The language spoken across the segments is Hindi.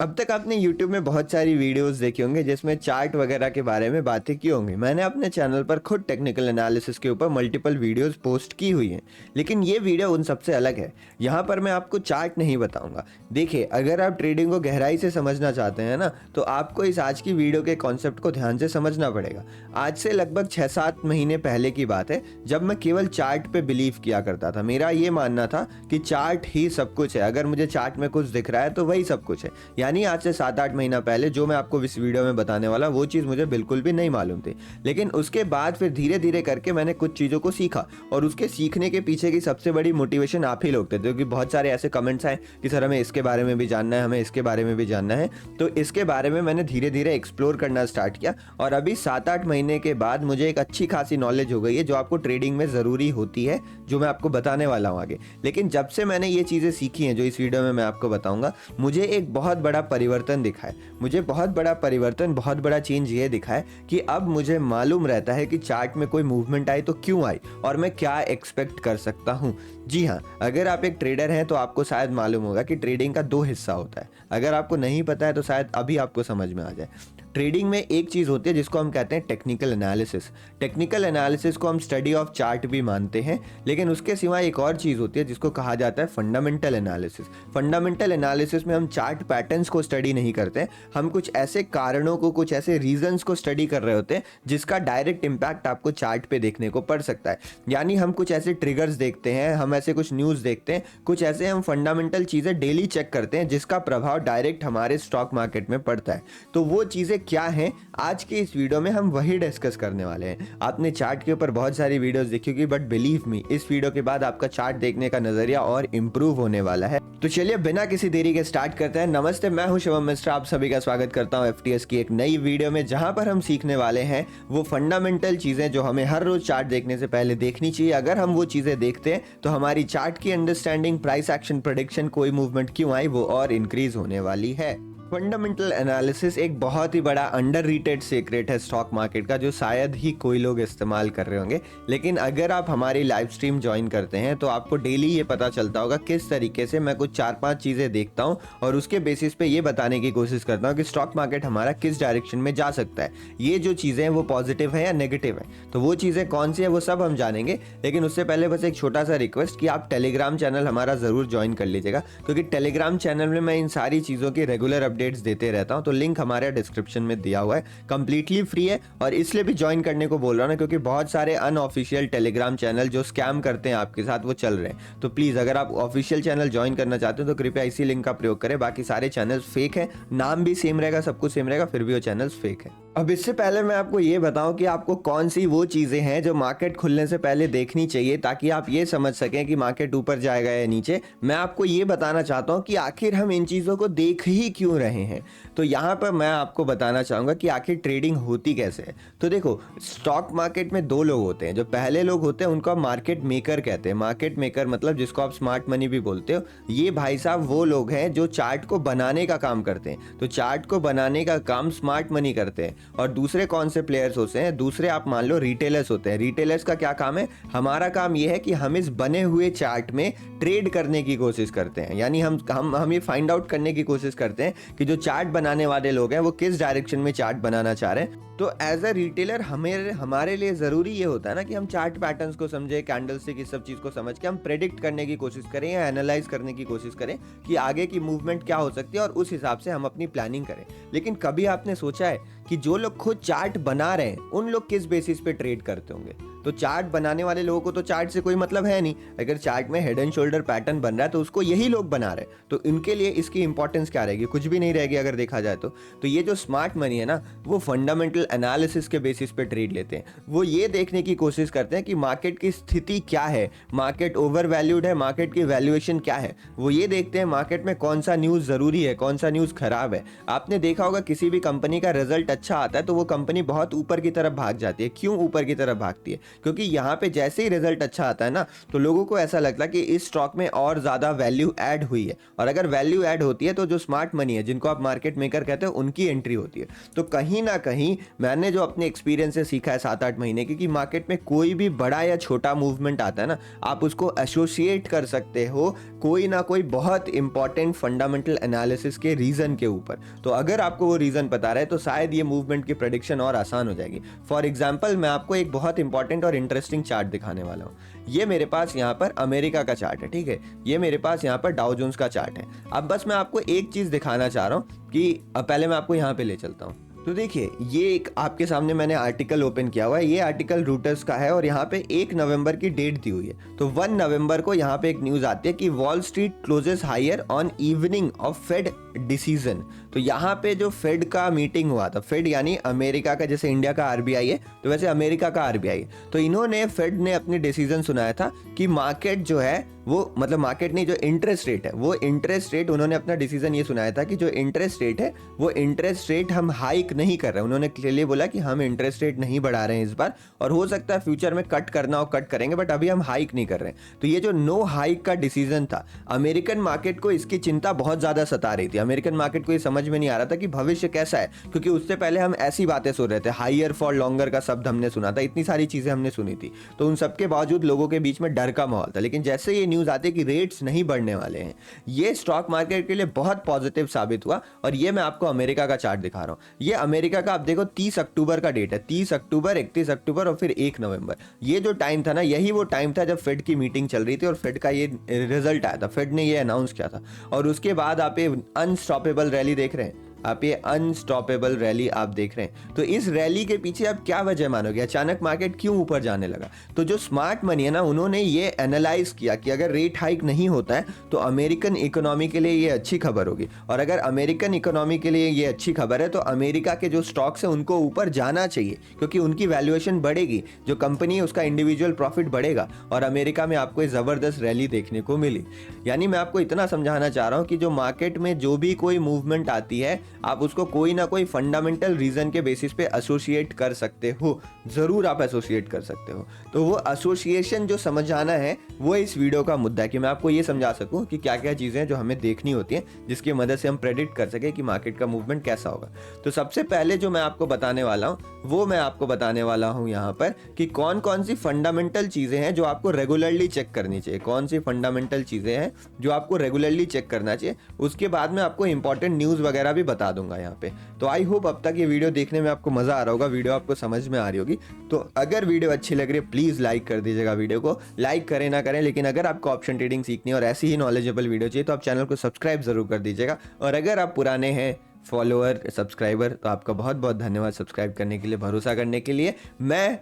अब तक आपने YouTube में बहुत सारी वीडियोस देखी होंगे जिसमें चार्ट वगैरह के बारे में बातें की होंगी। मैंने अपने चैनल पर खुद टेक्निकल एनालिसिस के ऊपर मल्टीपल वीडियोस पोस्ट की हुई हैं, लेकिन ये वीडियो उन सबसे अलग है। यहाँ पर मैं आपको चार्ट नहीं बताऊंगा। देखिए, अगर आप ट्रेडिंग को गहराई से समझना चाहते हैं ना, तो आपको इस आज की वीडियो के कॉन्सेप्ट को ध्यान से समझना पड़ेगा। आज से लगभग 6-7 महीने पहले की बात है, जब मैं केवल चार्ट पे बिलीव किया करता था। मेरा ये मानना था कि चार्ट ही सब कुछ है, अगर मुझे चार्ट में कुछ दिख रहा है तो वही सब कुछ है। यानी आज से 7-8 महीना पहले जो मैं आपको इस वीडियो में बताने वाला, वो चीज़ मुझे बिल्कुल भी नहीं मालूम थी। लेकिन उसके बाद फिर धीरे धीरे करके मैंने कुछ चीज़ों को सीखा, और उसके सीखने के पीछे की सबसे बड़ी मोटिवेशन आप ही लोग थे, क्योंकि बहुत सारे ऐसे कमेंट्स आए कि सर हमें इसके बारे में भी जानना है, हमें इसके बारे में भी जानना है। तो इसके बारे में मैंने धीरे धीरे एक्सप्लोर करना स्टार्ट किया, और अभी 7-8 महीने के बाद मुझे एक अच्छी खासी नॉलेज हो गई है, जो आपको ट्रेडिंग में ज़रूरी होती है, जो मैं आपको बताने वाला हूँ आगे। लेकिन जब से मैंने ये चीज़ें सीखी हैं जो इस वीडियो में मैं आपको बताऊँगा, मुझे एक बहुत बड़ा परिवर्तन दिखा है। मुझे बहुत बड़ा परिवर्तन, बहुत बड़ा चेंज ये दिखा है कि अब मुझे मालूम रहता है कि चार्ट में कोई मूवमेंट आई तो क्यों आई, और मैं क्या एक्सपेक्ट कर सकता हूँ। जी हाँ, अगर आप एक ट्रेडर हैं तो आपको शायद मालूम होगा कि ट्रेडिंग का 2 हिस्सा होता है। अगर आपको नहीं पता है तो शायद अभी आपको समझ में आ जाए। ट्रेडिंग में एक चीज़ होती है जिसको हम कहते हैं टेक्निकल एनालिसिस। टेक्निकल एनालिसिस को हम स्टडी ऑफ चार्ट भी मानते हैं, लेकिन उसके सिवा एक और चीज़ होती है जिसको कहा जाता है फंडामेंटल एनालिसिस। फंडामेंटल एनालिसिस में हम चार्ट पैटर्न्स को स्टडी नहीं करते हैं, हम कुछ ऐसे कारणों को, कुछ ऐसे रीजंस को स्टडी कर रहे होते हैं जिसका डायरेक्ट इम्पैक्ट आपको चार्ट पे देखने को पड़ सकता है। यानी हम कुछ ऐसे ट्रिगर्स देखते हैं, हम ऐसे कुछ न्यूज़ देखते हैं, कुछ ऐसे हम फंडामेंटल चीज़ें डेली चेक करते हैं जिसका प्रभाव डायरेक्ट हमारे स्टॉक मार्केट में पड़ता है। तो वो चीज़ें क्या हैं, आज के इस वीडियो में हम वही डिस्कस करने वाले हैं। आपने चार्ट के ऊपर बहुत सारी वीडियोस देखी होगी, बट बिलीव मी, इस वीडियो के बाद आपका चार्ट देखने का नजरिया और इम्प्रूव होने वाला है। तो चलिए बिना किसी देरी के स्टार्ट करते हैं। नमस्ते, मैं हूं शिवम मिश्रा, आप सभी का स्वागत करता हूं एफटीएस की एक नई वीडियो में, जहां पर हम सीखने वाले हैं वो फंडामेंटल चीजें जो हमें हर रोज चार्ट देखने से पहले देखनी चाहिए। अगर हम वो चीजें देखते हैं तो हमारी चार्ट की अंडरस्टैंडिंग, प्राइस एक्शन प्रेडिक्शन, कोई मूवमेंट क्यों आई, वो और इंक्रीज होने वाली है। फंडामेंटल एनालिसिस एक बहुत ही बड़ा अंडररेटेड सीक्रेट है स्टॉक मार्केट का, जो शायद ही कोई लोग इस्तेमाल कर रहे होंगे। लेकिन अगर आप हमारी लाइव स्ट्रीम ज्वाइन करते हैं तो आपको डेली ये पता चलता होगा किस तरीके से मैं कुछ 4-5 चीज़ें देखता हूँ और उसके बेसिस पे ये बताने की कोशिश करता हूँ कि स्टॉक मार्केट हमारा किस डायरेक्शन में जा सकता है। ये जो चीज़ें हैं वो पॉजिटिव है या नेगेटिव है, तो वो चीज़ें कौन सी है वो सब हम जानेंगे। लेकिन उससे पहले बस एक छोटा सा रिक्वेस्ट कि आप टेलीग्राम चैनल हमारा ज़रूर ज्वाइन कर लीजिएगा, क्योंकि टेलीग्राम चैनल में मैं इन सारी चीज़ों की रेगुलर अपडेट्स देते रहता हूं। तो लिंक हमारे डिस्क्रिप्शन में दिया हुआ है, कंप्लीटली फ्री है। और इसलिए भी ज्वाइन करने को बोल रहा हूं ना, क्योंकि बहुत सारे अनऑफिशियल टेलीग्राम चैनल जो स्कैम करते हैं आपके साथ, वो चल रहे हैं। तो प्लीज़, अगर आप ऑफिशियल चैनल ज्वाइन करना चाहते हो तो कृपया इसी लिंक का प्रयोग करें। बाकी सारे चैनल्स फेक है, नाम भी सेम रहेगा, सब कुछ सेम रहेगा, फिर भी वो चैनल्स फेक है। अब इससे पहले मैं आपको ये बताऊं कि आपको कौन सी वो चीज़ें हैं जो मार्केट खुलने से पहले देखनी चाहिए, ताकि आप ये समझ सकें कि मार्केट ऊपर जाएगा या नीचे। मैं आपको ये बताना चाहता हूं कि आखिर हम इन चीज़ों को देख ही क्यों रहे हैं। तो यहाँ पर मैं आपको बताना चाहूँगा कि आखिर ट्रेडिंग होती कैसे है। तो देखो, स्टॉक मार्केट में 2 लोग होते हैं। जो पहले लोग होते हैं उनको आप मार्केट मेकर कहते हैं। मार्केट मेकर मतलब जिसको आप स्मार्ट मनी भी बोलते हो। ये भाई साहब वो लोग हैं जो चार्ट को बनाने का काम करते हैं। तो चार्ट को बनाने का काम स्मार्ट मनी करते हैं। और दूसरे कौन से प्लेयर्स होते हैं? दूसरे आप मान लो रिटेलर्स होते हैं। रिटेलर्स का क्या काम है? हमारा काम यह है कि हम इस बने हुए चार्ट में ट्रेड करने की कोशिश करते हैं। यानी हम ये फाइंड आउट करने की कोशिश करते हैं कि जो चार्ट बनाने वाले लोग हैं वो किस डायरेक्शन में चार्ट बनाना चाह रहे हैं। तो एज अ रिटेलर हमारे लिए ज़रूरी ये होता है ना कि हम चार्ट पैटर्न्स को समझे, कैंडलस्टिक, इस सब चीज़ को समझ के हम प्रेडिक्ट करने की कोशिश करें या एनालाइज करने की कोशिश करें कि आगे की मूवमेंट क्या हो सकती है, और उस हिसाब से हम अपनी प्लानिंग करें। लेकिन कभी आपने सोचा है कि जो लोग खुद चार्ट बना रहे हैं उन लोग किस बेसिस पे ट्रेड करते होंगे? तो चार्ट बनाने वाले लोगों को तो चार्ट से कोई मतलब है नहीं। अगर चार्ट में हेड एंड शोल्डर पैटर्न बन रहा है तो उसको यही लोग बना रहे हैं, तो इनके लिए इसकी इंपॉर्टेंस क्या रहेगी? कुछ भी नहीं रहेगी अगर देखा जाए तो ये जो स्मार्ट मनी है ना, वो फंडामेंटल एनालिसिस के बेसिस पे ट्रेड लेते हैं। वो ये देखने की कोशिश करते हैं कि मार्केट की स्थिति क्या है, मार्केट ओवर वैल्यूड है, मार्केट की वैल्यूएशन क्या है। वो ये देखते हैं मार्केट में कौन सा न्यूज़ ज़रूरी है, कौन सा न्यूज़ खराब है। आपने देखा होगा किसी भी कंपनी का रिजल्ट अच्छा आता है तो वो कंपनी बहुत ऊपर की तरफ भाग जाती है। क्यों ऊपर की तरफ भागती है? क्योंकि यहाँ पे जैसे ही रिजल्ट अच्छा आता है ना, तो लोगों को ऐसा लगता है कि इस स्टॉक में और ज़्यादा वैल्यू ऐड हुई है, और अगर वैल्यू ऐड होती है तो जो स्मार्ट मनी है, जिनको आप मार्केट मेकर कहते हो, उनकी एंट्री होती है। तो कहीं ना कहीं मैंने जो अपने एक्सपीरियंस से सीखा है 7-8 महीने की, कि मार्केट में कोई भी बड़ा या छोटा मूवमेंट आता है ना, आप उसको एसोसिएट कर सकते हो कोई ना कोई बहुत इंपॉर्टेंट फंडामेंटल एनालिसिस के रीजन के ऊपर। तो अगर आपको वो रीजन पता रहे तो शायद ये मूवमेंट की प्रेडिक्शन और आसान हो जाएगी। फॉर एग्जांपल, मैं आपको एक बहुत इंपॉर्टेंट और इंटरेस्टिंग चार्ट दिखाने वाला हूँ। ये मेरे पास यहाँ पर अमेरिका का चार्ट है, ठीक है। ये मेरे पास यहाँ पर डाउ जोन्स का चार्ट है। अब बस मैं आपको एक चीज दिखाना चाह रहा हूँ कि पहले मैं आपको यहाँ पे ले चलता हूँ। तो देखिए, ये एक आपके सामने मैंने आर्टिकल ओपन किया हुआ है। ये आर्टिकल रूटर्स का है और यहाँ पे 1 नवंबर की डेट दी हुई है। तो 1 नवंबर को यहाँ पे एक न्यूज आती है कि Wall Street closes higher on evening of Fed decision. तो यहाँ पे जो फेड का मीटिंग हुआ था, फेड यानी अमेरिका का, जैसे इंडिया का आरबीआई है तो वैसे अमेरिका का आरबीआई है। तो इन्होंने, फेड ने अपनी डिसीजन सुनाया था कि मार्केट जो है वो, मतलब मार्केट नहीं, जो इंटरेस्ट रेट है, वो इंटरेस्ट रेट, उन्होंने अपना डिसीजन ये सुनाया था कि जो इंटरेस्ट रेट है वो इंटरेस्ट रेट हम हाइक नहीं कर रहे हैं। उन्होंने क्लियरली बोला कि हम इंटरेस्ट रेट नहीं बढ़ा रहे हैं इस बार, और हो सकता है फ्यूचर में कट करना हो कट करेंगे, बट अभी हम हाइक नहीं कर रहे हैं। तो ये जो नो हाइक का डिसीजन था, अमेरिकन मार्केट को इसकी चिंता बहुत ज्यादा सता रही थी। अमेरिकन मार्केट को ये समझ में नहीं आ रहा था कि भविष्य कैसा है, क्योंकि उससे पहले हम ऐसी बातें सुन रहे थे, हाइयर फॉर लॉन्गर का शब्द हमने सुना था, इतनी सारी चीजें हमने सुनी थी। तो उन सबके बावजूद लोगों के बीच में डर का माहौल था। लेकिन जैसे ये न्यूज आती है कि रेट्स नहीं बढ़ने वाले हैं, ये स्टॉक मार्केट के लिए बहुत पॉजिटिव साबित हुआ। और ये मैं आपको अमेरिका का चार्ट दिखा रहा हूं। ये अमेरिका का, आप देखो 30 अक्टूबर का डेट है, 30 अक्टूबर, 31 अक्टूबर और फिर 1 नवंबर। ये जो टाइम था ना, यही वो टाइम था जब फेड की मीटिंग चल रही थी और फेड का ये रिजल्ट आया था, फेड ने ये अनाउंस किया था। और उसके बाद आप ये अनस्टॉपेबल रैली देख रहे हैं, आप ये अनस्टॉपेबल रैली आप देख रहे हैं। तो इस रैली के पीछे आप क्या वजह मानोगे, अचानक मार्केट क्यों ऊपर जाने लगा? तो जो स्मार्ट मनी है ना, उन्होंने ये एनालाइज किया कि अगर रेट हाइक नहीं होता है तो अमेरिकन इकोनॉमी के लिए ये अच्छी खबर होगी, और अगर अमेरिकन इकोनॉमी के लिए ये अच्छी खबर है तो अमेरिका के जो स्टॉक्स हैं उनको ऊपर जाना चाहिए, क्योंकि उनकी वैल्यूएशन बढ़ेगी, जो कंपनी है उसका इंडिविजुअल प्रॉफिट बढ़ेगा, और अमेरिका में आपको एक जबरदस्त रैली देखने को मिली। यानी मैं आपको इतना समझाना चाह रहा हूँ कि जो मार्केट में जो भी कोई मूवमेंट आती है, आप उसको कोई ना कोई फंडामेंटल रीजन के बेसिस पे एसोसिएट कर सकते हो, जरूर आप एसोसिएट कर सकते हो। तो वो एसोसिएशन जो समझाना है वो इस वीडियो का मुद्दा है, कि मैं आपको ये समझा सकूं कि क्या क्या चीजें हैं जो हमें देखनी होती हैं, जिसकी मदद से हम प्रेडिक्ट कर सके कि मार्केट का मूवमेंट कैसा होगा। तो सबसे पहले जो मैं आपको बताने वाला हूं, वो मैं आपको बताने वाला हूं यहाँ पर कि कौन कौन सी फंडामेंटल चीजें हैं जो आपको रेगुलरली चेक करनी चाहिए, कौन सी फंडामेंटल चीजें हैं जो आपको रेगुलरली चेक करना चाहिए। उसके बाद में आपको इंपॉर्टेंट न्यूज वगैरह भी बता दूंगा यहाँ पे। तो आई होप अब तक ये वीडियो देखने में आपको मजा आ रहा होगा, वीडियो आपको समझ में आ रही होगी। तो अगर वीडियो अच्छी लग रही है प्लीज लाइक कर दीजिएगा, वीडियो को लाइक करें ना करें, लेकिन अगर आपको ऑप्शन ट्रेडिंग सीखनी है और ऐसी ही नॉलेजेबल वीडियो चाहिए तो आप चैनल को सब्सक्राइब जरूर कर दीजिएगा। और अगर आप पुराने हैं फॉलोअर, सब्सक्राइबर, तो आपका बहुत बहुत धन्यवाद सब्सक्राइब करने के लिए, भरोसा करने के लिए। मैं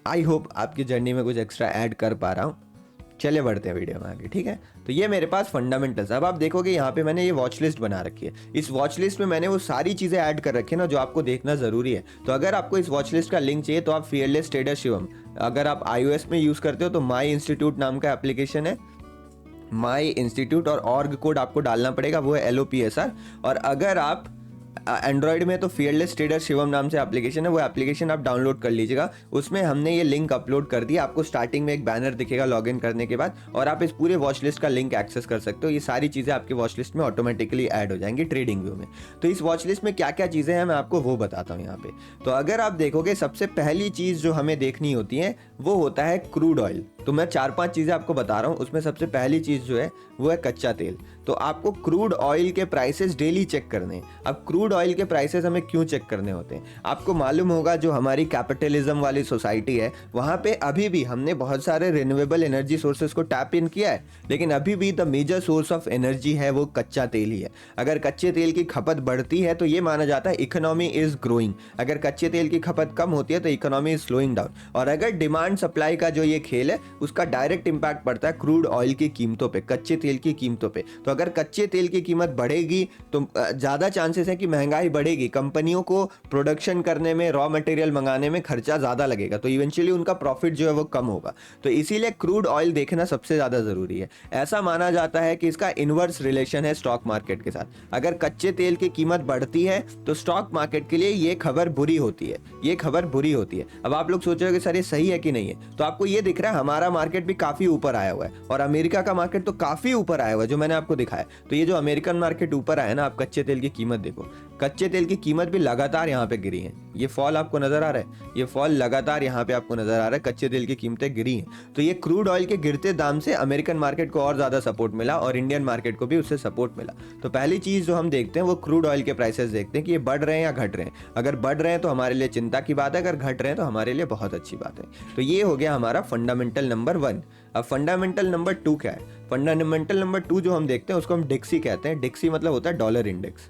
आई होप आपकी जर्नी में कुछ एक्स्ट्रा ऐड कर पा रहा हूँ। चले बढ़ते हैं वीडियो में आगे, ठीक है। तो ये मेरे पास फंडामेंटल्स। अब आप देखोगे यहाँ पे मैंने ये वॉच लिस्ट बना रखी है। इस वॉच लिस्ट में मैंने वो सारी चीज़ें ऐड कर रखी है ना जो आपको देखना ज़रूरी है। तो अगर आपको इस वॉच लिस्ट का लिंक चाहिए तो आप फियरलेस ट्रेडर शिवम, अगर आप iOS में यूज़ करते हो तो माई इंस्टीट्यूट नाम का एप्लीकेशन है, माई इंस्टीट्यूट, और ऑर्ग कोड आपको डालना पड़ेगा, वो है LOPSR। और अगर आप एंड्रॉइड में तो फियरलेस ट्रेडर शिवम नाम से एप्लीकेशन है, वो एप्लीकेशन आप डाउनलोड कर लीजिएगा। उसमें हमने ये लिंक अपलोड कर दिया, आपको स्टार्टिंग में एक बैनर दिखेगा लॉगिन करने के बाद, और आप इस पूरे वॉच लिस्ट का लिंक एक्सेस कर सकते हो। ये सारी चीज़ें आपकी वॉच लिस्ट में ऑटोमेटिकली ऐड हो जाएंगी ट्रेडिंग व्यू में। तो इस वॉच लिस्ट में क्या क्या चीज़ें हैं मैं आपको वो बताता हूँ यहाँ पे। तो अगर आप देखोगे, सबसे पहली चीज़ जो हमें देखनी होती है वो होता है क्रूड ऑयल। तो मैं 4-5 चीज़ें आपको बता रहा हूँ, उसमें सबसे पहली चीज़ जो है वो है कच्चा तेल। तो आपको क्रूड ऑयल के प्राइसेस डेली चेक करने हैं। अब क्रूड ऑयल के प्राइसेस हमें क्यों चेक करने होते हैं? आपको मालूम होगा जो हमारी कैपिटलिज्म वाली सोसाइटी है वहाँ पे अभी भी हमने बहुत सारे रिन्यूएबल एनर्जी सोर्सेज को टैप इन किया है, लेकिन अभी भी the major source of energy है वो कच्चा तेल ही है। अगर कच्चे तेल की खपत बढ़ती है तो ये माना जाता है इकोनॉमी इज ग्रोइंग, अगर कच्चे तेल की खपत कम होती है तो इकोनॉमी इज स्लोइंग डाउन। और अगर डिमांड सप्लाई का जो ये खेल है उसका डायरेक्ट इम्पैक्ट पड़ता है क्रूड ऑयल की कीमतों पे, कच्चे तेल की कीमतों पे। तो अगर कच्चे तेल की कीमत बढ़ेगी तो ज़्यादा चांसेस है कि महंगाई बढ़ेगी, कंपनियों को प्रोडक्शन करने में, रॉ मटेरियल मंगाने में खर्चा ज़्यादा लगेगा, तो इवेंचुअली उनका प्रॉफिट जो है वो कम होगा। तो इसीलिए क्रूड ऑयल देखना सबसे ज़्यादा ज़रूरी है। ऐसा माना जाता है कि इसका इन्वर्स रिलेशन है स्टॉक मार्केट के साथ। अगर कच्चे तेल की कीमत बढ़ती है तो स्टॉक मार्केट के लिए ये खबर बुरी होती है, ये खबर बुरी होती है। अब आप लोग सोच रहे हो कि सर ये सही है कि नहीं है, तो आपको ये दिख रहा है हमारा मार्केट भी काफ़ी ऊपर आया हुआ है और अमेरिका का मार्केट तो काफ़ी ऊपर आया हुआ है, जो मैंने आपको दिखाया। तो ये जो अमेरिकन मार्केट ऊपर आया ना, आप कच्चे तेल की कीमत देखो, कच्चे तेल की कीमत भी लगातार यहाँ पे गिरी है। ये फॉल आपको नजर आ रहा है, ये फॉल लगातार यहाँ पे आपको नजर आ रहा है, कच्चे तेल की कीमतें गिरी हैं। तो ये क्रूड ऑयल के गिरते दाम से अमेरिकन मार्केट को और ज़्यादा सपोर्ट मिला और इंडियन मार्केट को भी उससे सपोर्ट मिला। तो पहली चीज़ जो हम देखते हैं वो क्रूड ऑयल के प्राइसेस देखते हैं कि ये बढ़ रहे हैं या घट रहे हैं। अगर बढ़ रहे हैं तो हमारे लिए चिंता की बात है, अगर घट रहे हैं तो हमारे लिए बहुत अच्छी बात है। तो ये हो गया हमारा फंडामेंटल नंबर 1। अब फंडामेंटल नंबर 2 क्या है? फंडामेंटल नंबर 2 जो हम देखते हैं उसको हम डिक्सी कहते हैं। डिक्सी मतलब होता है डॉलर इंडेक्स।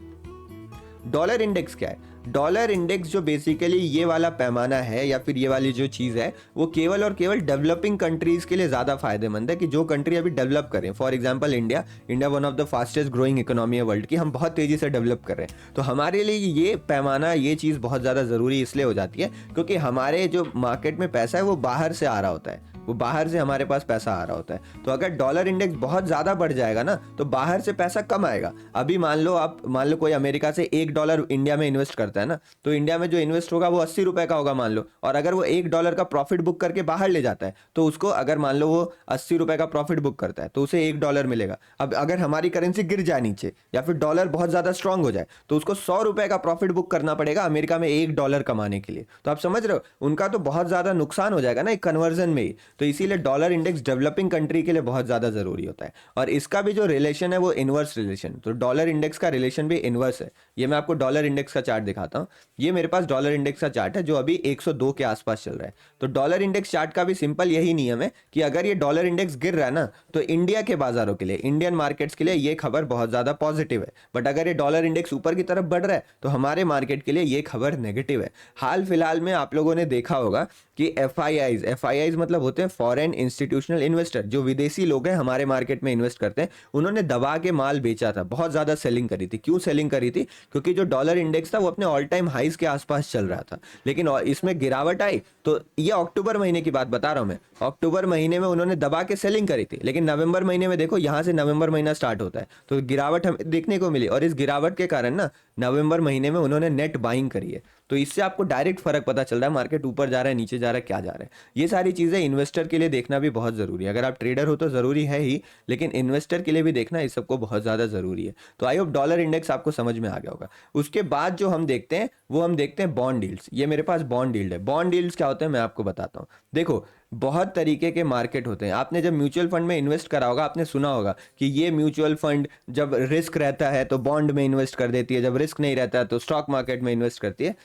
डॉलर इंडेक्स क्या है? डॉलर इंडेक्स जो बेसिकली ये वाला पैमाना है या फिर ये वाली जो चीज़ है वो केवल और केवल डेवलपिंग कंट्रीज़ के लिए ज़्यादा फायदेमंद है, कि जो कंट्री अभी डेवलप कर रहे हैं। For example India one of the fastest growing economy है वर्ल्ड की, हम बहुत तेज़ी से डेवलप कर रहे हैं। तो हमारे लिए ये पैमाना, ये चीज़ बहुत ज़्यादा ज़रूरी इसलिए हो जाती है क्योंकि हमारे जो मार्केट में पैसा है वो बाहर से आ रहा होता है, वो बाहर से हमारे पास पैसा आ रहा होता है। तो अगर डॉलर इंडेक्स बहुत ज़्यादा बढ़ जाएगा ना तो बाहर से पैसा कम आएगा। अभी मान लो कोई अमेरिका से $1 इंडिया में इन्वेस्ट करता है ना, तो इंडिया में जो इन्वेस्ट होगा वो 80 रुपए का होगा मान लो, और अगर वो $1 का प्रॉफिट बुक करके बाहर ले जाता है तो उसको, अगर मान लो वो 80 रुपए का प्रॉफिट बुक करता है तो उसे $1 मिलेगा। अब अगर हमारी करेंसी गिर जाए नीचे या फिर डॉलर बहुत ज़्यादा स्ट्रांग हो जाए तो उसको 100 रुपए का प्रॉफिट बुक करना पड़ेगा अमेरिका में $1 कमाने के लिए। तो आप समझ रहे हो, उनका तो बहुत ज़्यादा नुकसान हो जाएगा ना एक कन्वर्जन में ही। तो इसीलिए डॉलर इंडेक्स डेवलपिंग कंट्री के लिए बहुत ज़्यादा ज़रूरी होता है। और इसका भी जो रिलेशन है वो इनवर्स रिलेशन, तो डॉलर इंडेक्स का रिलेशन भी इनवर्स है। ये मैं आपको डॉलर इंडेक्स का चार्ट दिखाता हूँ। ये मेरे पास डॉलर इंडेक्स का चार्ट है जो अभी 102 के आसपास चल रहा है। तो डॉलर इंडेक्स चार्ट का भी सिंपल यही नियम है कि अगर ये डॉलर इंडेक्स गिर रहा है ना तो इंडिया के बाजारों के लिए, इंडियन मार्केट्स के लिए ये खबर बहुत ज़्यादा पॉजिटिव है। बट अगर ये डॉलर इंडेक्स ऊपर की तरफ बढ़ रहा है तो हमारे मार्केट के लिए ये खबर नेगेटिव है। हाल फिलहाल में आप लोगों ने देखा होगा कि एफआईआईज मतलब होते हैं फॉरेन इंस्टीट्यूशनल इन्वेस्टर, जो विदेशी लोग हैं हमारे मार्केट में इन्वेस्ट करते हैं, उन्होंने दबा के माल बेचा था, बहुत ज़्यादा सेलिंग करी थी। क्यों सेलिंग करी थी? क्योंकि जो डॉलर इंडेक्स था वो अपने ऑल टाइम हाइज के आसपास चल रहा था, लेकिन इसमें गिरावट आई। तो ये अक्टूबर महीने की बात बता रहा हूँ मैं, अक्टूबर महीने में उन्होंने दबा के सेलिंग करी थी, लेकिन नवंबर महीने में देखो, यहाँ से नवंबर महीना स्टार्ट होता है तो गिरावट हमें देखने को मिली, और इस गिरावट के कारण ना नवंबर महीने में उन्होंने नेट बाइंग करी है। तो इससे आपको डायरेक्ट फर्क पता चल रहा है मार्केट ऊपर जा रहा है, नीचे जा रहा है, क्या जा रहा है। ये सारी चीज़ें इन्वेस्टर के लिए देखना भी बहुत ज़रूरी है। अगर आप ट्रेडर हो तो ज़रूरी है ही, लेकिन इन्वेस्टर के लिए भी देखना इस सबको बहुत ज़्यादा ज़रूरी है। तो आई होप डॉलर इंडेक्स आपको समझ में आ गया होगा। उसके बाद जो हम देखते हैं वो हम देखते हैं बॉन्ड डील्स। ये मेरे पास बॉन्ड डील्ड है। बॉन्ड डील्स क्या होते हैं मैं आपको बताता हूँ। देखो, बहुत तरीके के मार्केट होते हैं। आपने जब म्यूचुअल फंड में इन्वेस्ट करा होगा, आपने सुना होगा कि ये म्यूचुअल फंड जब रिस्क रहता है तो बॉन्ड में इन्वेस्ट कर देती है, जब रिस्क नहीं रहता है तो स्टॉक मार्केट में इन्वेस्ट करती है।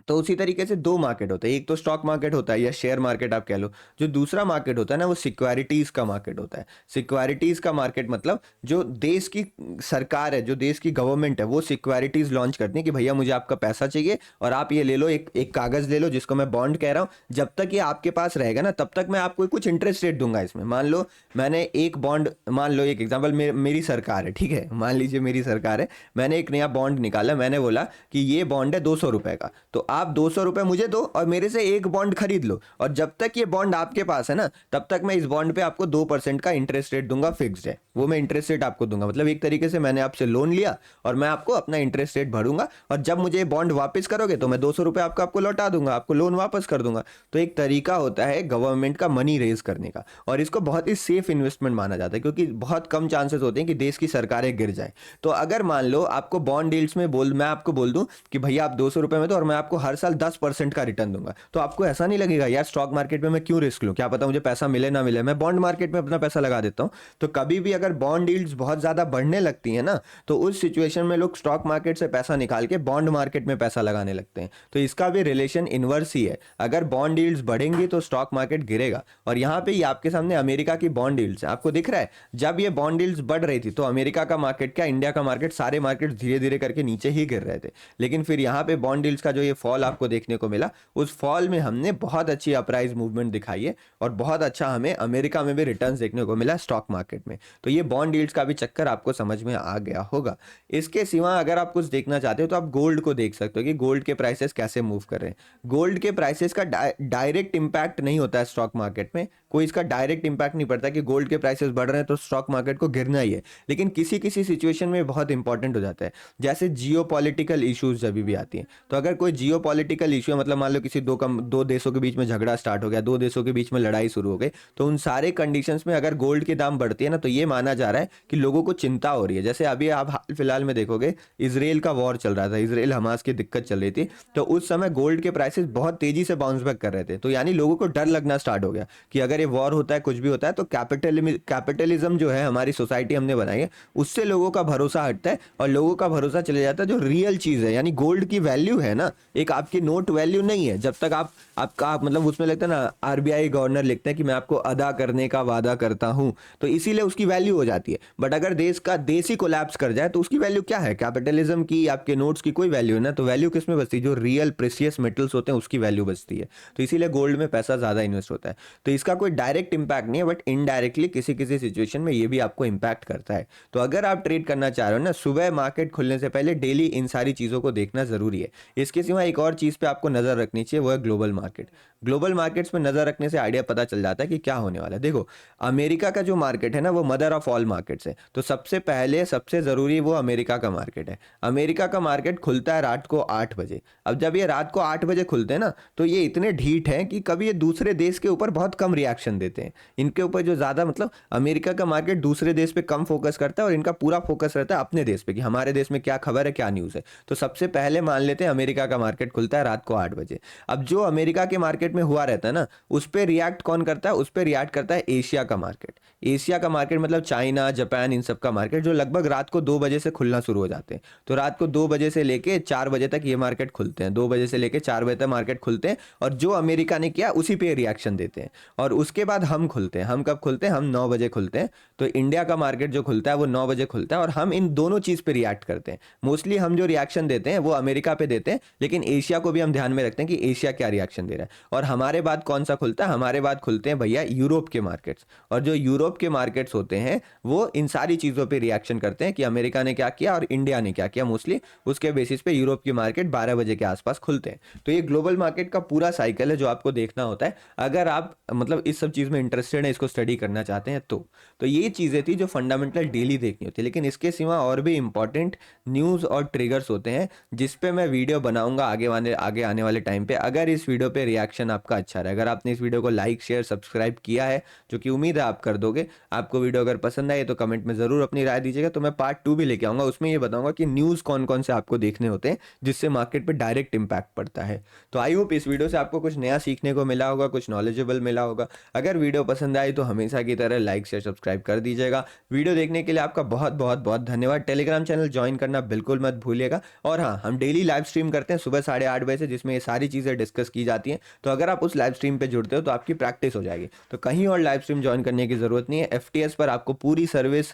तो उसी तरीके से दो मार्केट होते हैं, एक तो स्टॉक मार्केट होता है या शेयर मार्केट आप कह लो, जो दूसरा मार्केट होता है ना वो सिक्योरिटीज़ का मार्केट होता है। सिक्योरिटीज़ का मार्केट मतलब जो देश की सरकार है, जो देश की गवर्नमेंट है, वो सिक्योरिटीज़ लॉन्च करती है कि भैया मुझे आपका पैसा चाहिए और आप ये ले लो, एक कागज़ ले लो जिसको मैं बॉन्ड कह रहा हूँ। जब तक ये आपके पास रहेगा ना तब तक मैं आपको कुछ इंटरेस्ट रेट दूंगा इसमें। मान लो मैंने एक बॉन्ड, मान लो एक एग्जाम्पल, मेरी सरकार है, ठीक है, मान लीजिए मेरी सरकार है, मैंने एक नया बॉन्ड निकाला, मैंने बोला कि ये बॉन्ड है 200 रुपये का, तो आप 200 रुपये मुझे दो और मेरे से एक बॉन्ड खरीद लो, और जब तक ये बॉन्ड आपके पास है ना तब तक मैं इस बॉन्ड पे आपको 2% का इंटरेस्ट रेट दूंगा, फिक्स्ड है वो, मैं इंटरेस्ट रेट आपको दूंगा। मतलब एक तरीके से मैंने आपसे लोन लिया और मैं आपको अपना इंटरेस्ट रेट भरूंगा, और जब मुझे बॉन्ड वापस करोगे तो मैं 200 रुपये आपको लौटा दूंगा, आपको लोन वापस कर दूंगा। तो एक तरीका होता है गवर्नमेंट का मनी रेज करने का, और इसको बहुत ही सेफ इन्वेस्टमेंट माना जाता है क्योंकि बहुत कम चांसेस होते हैं कि देश की सरकारें गिर जाए। तो अगर मान लो आपको बॉन्ड डील्स में मैं आपको बोल दूं कि भैया आप 200 रुपये में दो और मैं आपको हर साल 10% का रिटर्न दूंगा, तो आपको ऐसा नहीं लगेगा यार स्टॉक मार्केट में मैं क्यों रिस्क लूं, क्या पता मुझे पैसा मिले ना मिले, मैं बॉन्ड मार्केट में अपना पैसा लगा देता हूं। तो कभी भी अगर बॉन्ड डील्स बहुत ज्यादा बढ़ने लगती है ना तो उस सिचुएशन में लोग स्टॉक मार्केट से पैसा निकाल के बॉन्ड मार्केट में पैसा लगाने लगते हैं। तो इसका भी रिलेशन इनवर्स ही है, अगर बॉन्ड डील्स बढ़ेंगी तो स्टॉक मार्केट गिरेगा। और यहाँ पे ये आपके सामने अमेरिका की बॉन्ड डील्स है, आपको दिख रहा है जब ये बॉन्ड डील्स बढ़ रही थी तो अमेरिका का मार्केट क्या, इंडिया का मार्केट, सारे मार्केट धीरे धीरे करके नीचे ही गिर रहे थे। लेकिन फिर यहाँ पे बॉन्ड डील्स का जो ये फॉल फॉल आपको देखने को मिला, उस फॉल में हमने बहुत अच्छी अपराइज मूवमेंट दिखाई है और बहुत अच्छा हमें अमेरिका में भी रिटर्न्स देखने को मिला स्टॉक मार्केट में। तो ये बॉन्ड यील्ड्स का भी चक्कर आपको समझ में आ गया होगा। इसके सिवा अगर आप कुछ देखना चाहते हो तो आप गोल्ड को देख सकते हो कि गोल्ड के प्राइसेस कैसे मूव कर रहे हैं। गोल्ड के प्राइसेस का डायरेक्ट इंपैक्ट नहीं होता है स्टॉक मार्केट में, कोई इसका डायरेक्ट इंपैक्ट नहीं पड़ता कि गोल्ड के प्राइसेस बढ़ रहे हैं तो स्टॉक मार्केट को गिरना ही है, लेकिन किसी किसी सिचुएशन में बहुत इंपॉर्टेंट हो जाता है। जैसे जियो पॉलिटिकल इशूज जब भी आती हैं, तो अगर कोई जियो पॉलिटिकल इशू है, मतलब मान लो किसी दो देशों के बीच में झगड़ा स्टार्ट हो गया, दो देशों के बीच में लड़ाई शुरू हो गई, तो उन सारे कंडीशंस में अगर गोल्ड के दाम बढ़ती है ना, तो ये माना जा रहा है कि लोगों को चिंता हो रही है। जैसे अभी आप हाल फिलहाल में देखोगे, इसराइल का वॉर चल रहा था, इसराइल हमास की दिक्कत चल रही थी, तो उस समय गोल्ड के प्राइसेस बहुत तेजी से बाउंस बैक कर रहे थे। तो यानी लोगों को डर लगना स्टार्ट हो गया कि अगर ये वॉर होता है, कुछ भी होता है, तो कैपिटलिज्म जो है हमारी सोसाइटी हमने बनाई है, उससे लोगों का भरोसा हटता है और लोगों का भरोसा चले जाता है जो रियल चीज है, यानी गोल्ड की वैल्यू है ना, एक आपकी नोट वैल्यू नहीं है। जब तक आपका मतलब उसमें लगता है ना, आरबीआई गवर्नर लिखते हैं कि मैं आपको अदा करने का वादा करता हूं, तो इसीलिए उसकी वैल्यू हो जाती है। बट अगर देश ही कोलैप्स कर जाए तो उसकी वैल्यू क्या है? कैपिटलिज्म की, आपके नोट्स की कोई वैल्यू है ना, तो वैल्यू किस में बचती है? जो रियल प्रेशियस मेटल्स होते हैं उसकी वैल्यू बचती है। तो इसीलिए गोल्ड में पैसा ज्यादा इन्वेस्ट होता है। तो इसका कोई डायरेक्ट इंपैक्ट नहीं है, बट इनडायरेक्टली किसी किसी सिचुएशन में ये भी आपको इंपैक्ट करता है। तो अगर आप ट्रेड करना चाह रहे हो ना, सुबह मार्केट खुलने से पहले डेली इन सारी चीजों को देखना जरूरी है। इसके सिवा एक और चीज पे आपको नजर रखनी चाहिए, वो है ग्लोबल मार्केट। ग्लोबल मार्केट्स में नजर रखने से आइडिया पता चल जाता है कि क्या होने वाला है। देखो, अमेरिका का जो मार्केट है ना, वो मदर ऑफ ऑल मार्केट्स है। तो सबसे पहले सबसे जरूरी वो अमेरिका का मार्केट है। अमेरिका का मार्केट खुलता है रात को 8 बजे। अब जब ये रात को 8 बजे खुलते हैं ना, तो ये इतने ढीठ हैं कि कभी ये दूसरे देश के ऊपर बहुत कम रिएक्शन देते हैं। इनके ऊपर जो ज्यादा, मतलब अमेरिका का मार्केट दूसरे देश पे कम फोकस करता है और इनका पूरा फोकस रहता है अपने देश पे कि हमारे देश में क्या खबर है, क्या न्यूज़ है। तो सबसे पहले मान लेते हैं अमेरिका का मार्केट खुलता है रात को 8 बजे। अब जो अमेरिका के मार्केट में हुआ रहता है ना, उस पर रिएक्ट कौन करता है? उस पर रिएक्ट करता है एशिया का मार्केट। एशिया का मार्केट मतलब चाइना, जापान, इन सब का मार्केट, जो लगभग रात को 2 बजे से खुलना शुरू हो जाते हैं। तो रात को 2 बजे से लेके 4 बजे तक ये मार्केट खुलते हैं, 2 बजे से लेके 4 बजे तक मार्केट खुलते हैं, और जो अमेरिका ने किया उसी पे रिएक्शन देते हैं। और उसके बाद हम खुलते हैं। हम कब खुलते हैं? हम 9 बजे खुलते हैं। तो इंडिया का मार्केट जो खुलता है वो 9 बजे खुलता है, और हम इन दोनों चीज पे रिएक्ट करते हैं। मोस्टली हम जो रिएक्शन देते हैं वो अमेरिका पे देते हैं, लेकिन एशिया को भी हम ध्यान में रखते हैं कि एशिया क्या रिएक्शन दे रहा है। और हमारे बाद कौन सा खुलता है? हमारे बाद खुलते हैं भैया यूरोप के मार्केट्स। और जो यूरोप के मार्केट्स होते हैं वो इन सारी चीजों पे रिएक्शन करते हैं कि अमेरिका ने क्या किया और इंडिया ने क्या किया। मोस्टली उसके बेसिस पे यूरोप के मार्केट 12 बजे के आसपास खुलते हैं। तो ये ग्लोबल मार्केट का पूरा साइकिल है जो आपको देखना होता है अगर आप मतलब इस सब चीज में इंटरेस्टेड है, इसको स्टडी करना चाहते हैं। तो ये चीजें थी जो फंडामेंटल डेली देखनी होती है। लेकिन इसके सिवा और भी इंपॉर्टेंट न्यूज और ट्रिगर्स होते हैं जिस पे मैं वीडियो बनाऊंगा आगे आने वाले टाइम पे। अगर इस वीडियो पे रिएक्शन आपका अच्छा रहा, अगर आपने इस वीडियो को लाइक, शेयर, सब्सक्राइब किया है, जो कि उम्मीद है आप कर दोगे, आपको वीडियो अगर पसंद आए तो कमेंट में जरूर अपनी राय दीजिएगा। तो मैं पार्ट 2 भी लेके आऊंगा, उसमें ये बताऊंगा कि न्यूज कौन कौन से आपको देखने होते हैं जिससे मार्केट पे डायरेक्ट इंपैक्ट पड़ता है। तो आई होप इस वीडियो से आपको कुछ नया सीखने को मिला होगा, कुछ नॉलेजेबल मिला होगा। अगर वीडियो पसंद आई तो हमेशा की तरह लाइक, शेयर, सब्सक्राइब कर दीजिएगा। वीडियो देखने के लिए आपका बहुत बहुत बहुत धन्यवाद। टेलीग्राम चैनल ज्वाइन करना बिल्कुल मत भूलिएगा। और हाँ, हम डेली लाइव स्ट्रीम करते हैं सुबह 8:30 बजे से, जिसमें ये सारी चीज़ें डिस्कस की जाती हैं। तो अगर आप उस लाइव स्ट्रीम पे जुड़ते हो तो आपकी प्रैक्टिस हो जाएगी। तो कहीं और लाइव स्ट्रीम ज्वाइन करने की जरूरत नहीं है। एफटीएस पर आपको पूरी सर्विस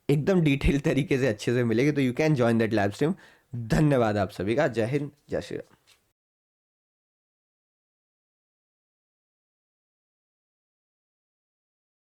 एकदम डिटेल तरीके से अच्छे से मिलेगी। तो you can join that live stream. धन्यवाद आप सभी का। जय हिंद, जय श्री राम।